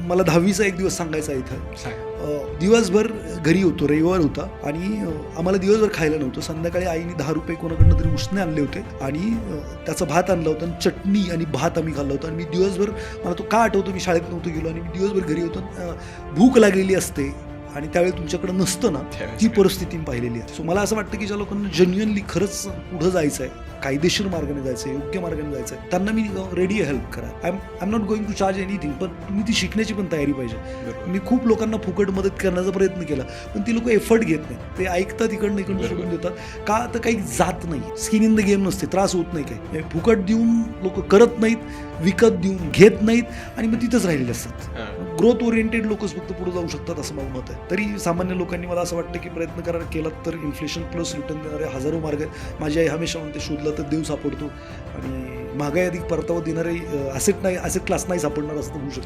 मला 10वीचा एक दिवस सांगायचा आहे इथं. दिवसभर घरी होतो, रविवार होता आणि आम्हाला दिवसभर खायला नव्हतं. संध्याकाळी आईने 10 रुपये कोणाकडनं तरी उसने आणले होते आणि त्याचा भात आणला होता आणि चटणी आणि भात आम्ही खाल्ला होता. आणि मी दिवसभर, मला तो का आठवतो, मी शाळेत नव्हतो गेलो आणि मी दिवसभर घरी होतो. भूक लागलेली असते आणि त्यावेळी तुमच्याकडे नसतं ना, ती परिस्थिती मी पाहिलेली आहे. सो मला असं वाटतं की ज्या लोकांना जेन्युअनली खरंच पुढं जायचं आहे, कायदेशीर मार्गाने जायचं आहे, योग्य मार्गाने जायचं आहे, त्यांना मी रेडी आहे हेल्प करा. I am not going to charge anything, पण तुम्ही ती शिकण्याची पण तयारी पाहिजे. मी खूप लोकांना फुकट मदत करण्याचा प्रयत्न केला, पण ती लोक एफर्ट घेत नाही. ते ऐकतात, इकडनं सोडून देतात. का तर काही जात नाही, स्किन इन द गेम नसते, त्रास होत नाही. काही फुकट देऊन लोक करत नाहीत, विकत देऊन घेत नाहीत आणि मग तिथंच राहिलेले असतात. ग्रोथ ओरिएंटेड लोकच फक्त पुढे जाऊ शकतात असं माझं मत आहे. तरी सामान्य लोकांनी मला असं वाटतं की प्रयत्न करायला केला तर इन्फ्लेशन प्लस रिटर्न देणारे हजारो मार्ग आहेत. माझी आई हमेशा म्हणते, शोधला तर देव सापडतो आणि महागाई अधिक परतावा देणारे ॲसेट क्लास नाही सापडणार असं होऊ शकतं.